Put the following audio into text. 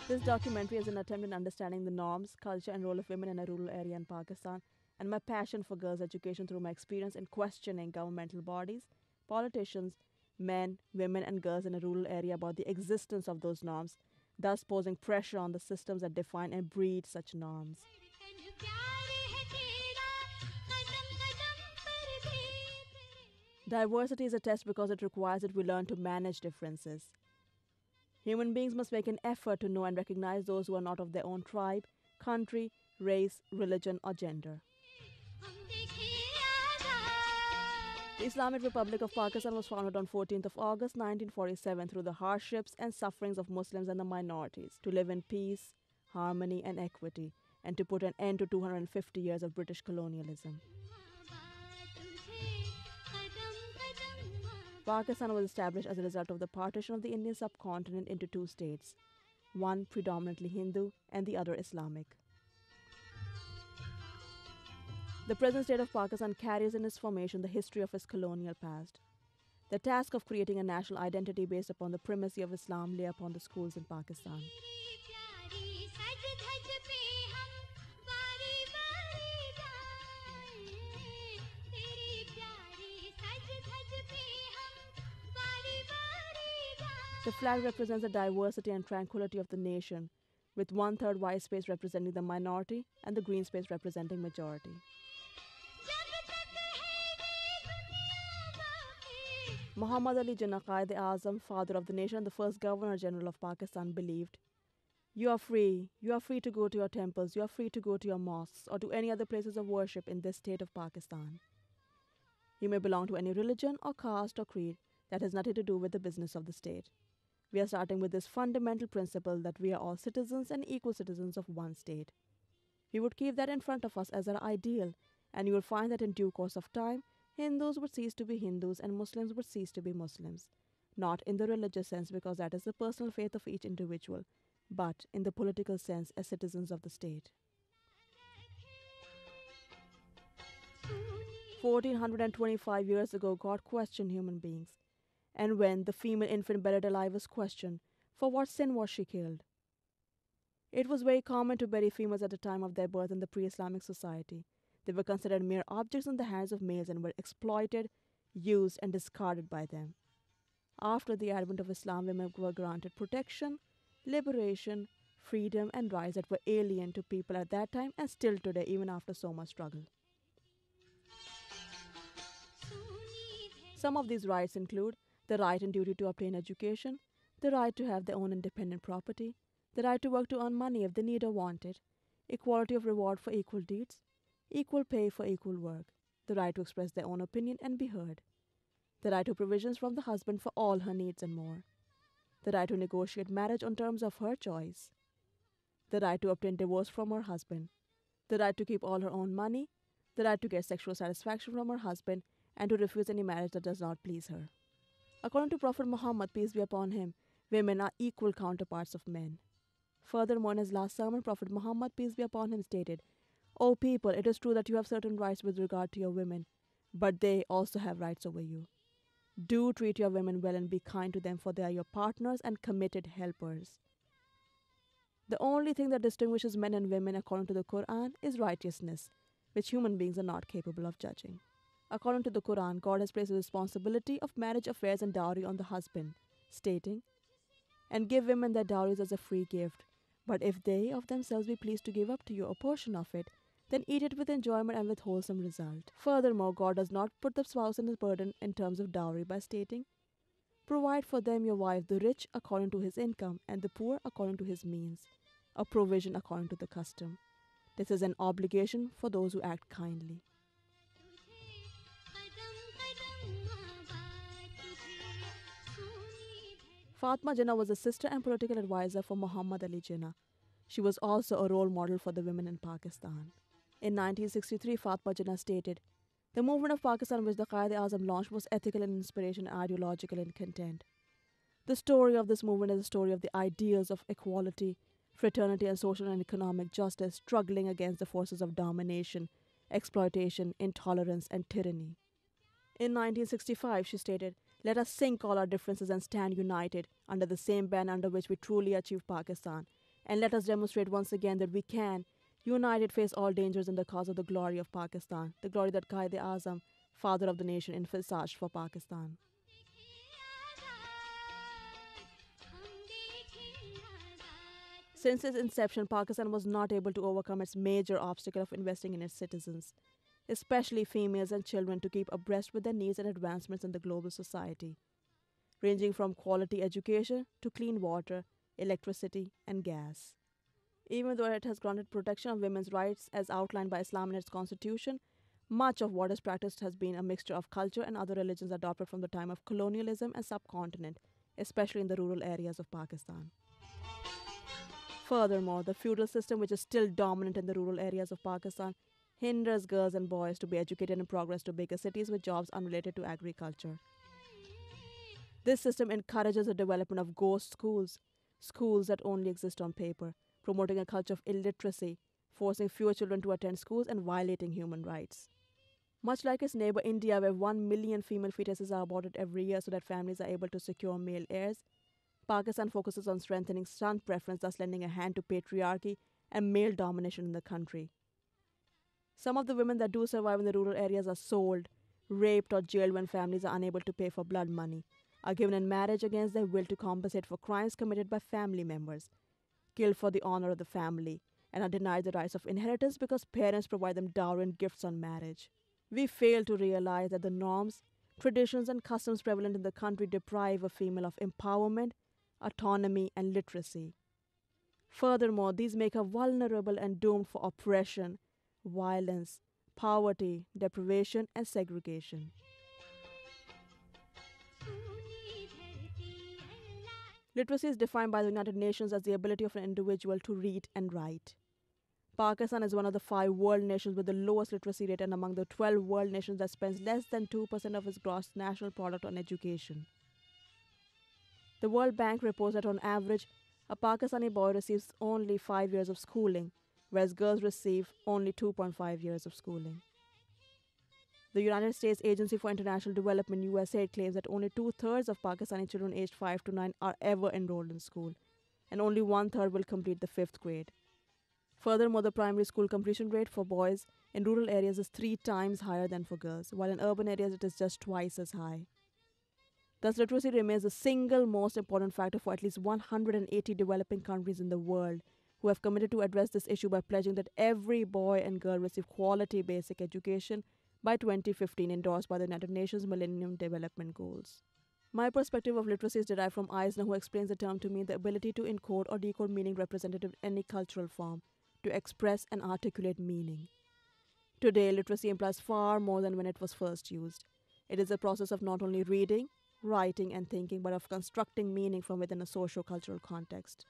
This documentary is an attempt in understanding the norms, culture, and role of women in a rural area in Pakistan, and my passion for girls' education through my experience in questioning governmental bodies, politicians, men, women, and girls in a rural area about the existence of those norms, thus posing pressure on the systems that define and breed such norms. Diversity is a test because it requires that we learn to manage differences. Human beings must make an effort to know and recognize those who are not of their own tribe, country, race, religion, or gender. The Islamic Republic of Pakistan was founded on 14th of August 1947 through the hardships and sufferings of Muslims and the minorities to live in peace, harmony, and equity, and to put an end to 250 years of British colonialism. Pakistan was established as a result of the partition of the Indian subcontinent into two states, one predominantly Hindu and the other Islamic. The present state of Pakistan carries in its formation the history of its colonial past. The task of creating a national identity based upon the primacy of Islam lay upon the schools in Pakistan. The flag represents the diversity and tranquility of the nation, with one-third white space representing the minority and the green space representing majority. Muhammad Ali Jinnah Quaid-e-Azam, father of the nation and the first Governor General of Pakistan, believed, "You are free. You are free to go to your temples. You are free to go to your mosques or to any other places of worship in this state of Pakistan. You may belong to any religion or caste or creed that has nothing to do with the business of the state. We are starting with this fundamental principle that we are all citizens and equal citizens of one state. We would keep that in front of us as our ideal, and you will find that in due course of time, Hindus would cease to be Hindus and Muslims would cease to be Muslims. Not in the religious sense, because that is the personal faith of each individual, but in the political sense as citizens of the state." 1425 years ago, God questioned human beings. And when the female infant buried alive was questioned, for what sin was she killed? It was very common to bury females at the time of their birth in the pre-Islamic society. They were considered mere objects in the hands of males and were exploited, used, and discarded by them. After the advent of Islam, women were granted protection, liberation, freedom, and rights that were alien to people at that time and still today, even after so much struggle. Some of these rights include the right and duty to obtain education, the right to have their own independent property, the right to work to earn money if they need or want it, equality of reward for equal deeds, equal pay for equal work, the right to express their own opinion and be heard, the right to provisions from the husband for all her needs and more, the right to negotiate marriage on terms of her choice, the right to obtain divorce from her husband, the right to keep all her own money, the right to get sexual satisfaction from her husband, and to refuse any marriage that does not please her. According to Prophet Muhammad, peace be upon him, women are equal counterparts of men. Furthermore, in his last sermon, Prophet Muhammad, peace be upon him, stated, "O people, it is true that you have certain rights with regard to your women, but they also have rights over you. Do treat your women well and be kind to them, for they are your partners and committed helpers." The only thing that distinguishes men and women according to the Quran is righteousness, which human beings are not capable of judging. According to the Quran, God has placed the responsibility of marriage affairs and dowry on the husband, stating, "And give women their dowries as a free gift. But if they of themselves be pleased to give up to you a portion of it, then eat it with enjoyment and with wholesome result." Furthermore, God does not put the spouse in his burden in terms of dowry by stating, "Provide for them your wife, the rich according to his income, and the poor according to his means, a provision according to the custom." This is an obligation for those who act kindly. Fatma Jinnah was a sister and political advisor for Muhammad Ali Jinnah. She was also a role model for the women in Pakistan. In 1963, Fatma Jinnah stated, "The movement of Pakistan which the Quaid-e-Azam launched was ethical in inspiration and ideological in content. The story of this movement is a story of the ideals of equality, fraternity, and social and economic justice struggling against the forces of domination, exploitation, intolerance, and tyranny." In 1965, she stated, "Let us sink all our differences and stand united under the same banner under which we truly achieved Pakistan, And let us demonstrate once again that we can, united, face all dangers in the cause of the glory of Pakistan, the glory that Qaid-e-Azam, father of the nation, envisaged for Pakistan. Since its inception, Pakistan was not able to overcome its major obstacle of investing in its citizens, especially females and children, to keep abreast with their needs and advancements in the global society, ranging from quality education to clean water, electricity, and gas. Even though it has granted protection of women's rights as outlined by Islam in its constitution, much of what is practiced has been a mixture of culture and other religions adopted from the time of colonialism and subcontinent, especially in the rural areas of Pakistan. Furthermore, the feudal system, which is still dominant in the rural areas of Pakistan, hinders girls and boys to be educated and progress to bigger cities with jobs unrelated to agriculture. This system encourages the development of ghost schools, schools that only exist on paper, promoting a culture of illiteracy, forcing fewer children to attend schools and violating human rights. Much like its neighbor India, where 1 million female fetuses are aborted every year so that families are able to secure male heirs, Pakistan focuses on strengthening son preference, thus lending a hand to patriarchy and male domination in the country. Some of the women that do survive in the rural areas are sold, raped, or jailed when families are unable to pay for blood money, are given in marriage against their will to compensate for crimes committed by family members, killed for the honor of the family, and are denied the rights of inheritance because parents provide them dowry and gifts on marriage. We fail to realize that the norms, traditions, and customs prevalent in the country deprive a female of empowerment, autonomy, and literacy. Furthermore, these make her vulnerable and doomed for oppression, violence, poverty, deprivation, and segregation. Literacy is defined by the United Nations as the ability of an individual to read and write. Pakistan is one of the 5 world nations with the lowest literacy rate and among the 12 world nations that spends less than 2% of its gross national product on education. The World Bank reports that on average, a Pakistani boy receives only 5 years of schooling, whereas girls receive only 2.5 years of schooling. The United States Agency for International Development (USAID) claims that only 2/3 of Pakistani children aged 5 to 9 are ever enrolled in school, and only 1/3 will complete the 5th grade. Furthermore, the primary school completion rate for boys in rural areas is 3 times higher than for girls, while in urban areas it is just twice as high. Thus, literacy remains the single most important factor for at least 180 developing countries in the world who have committed to address this issue by pledging that every boy and girl receive quality basic education by 2015, endorsed by the United Nations Millennium Development Goals. My perspective of literacy is derived from Eisner, who explains the term to mean the ability to encode or decode meaning representative in any cultural form, to express and articulate meaning. Today, literacy implies far more than when it was first used. It is a process of not only reading, writing, and thinking, but of constructing meaning from within a socio-cultural context.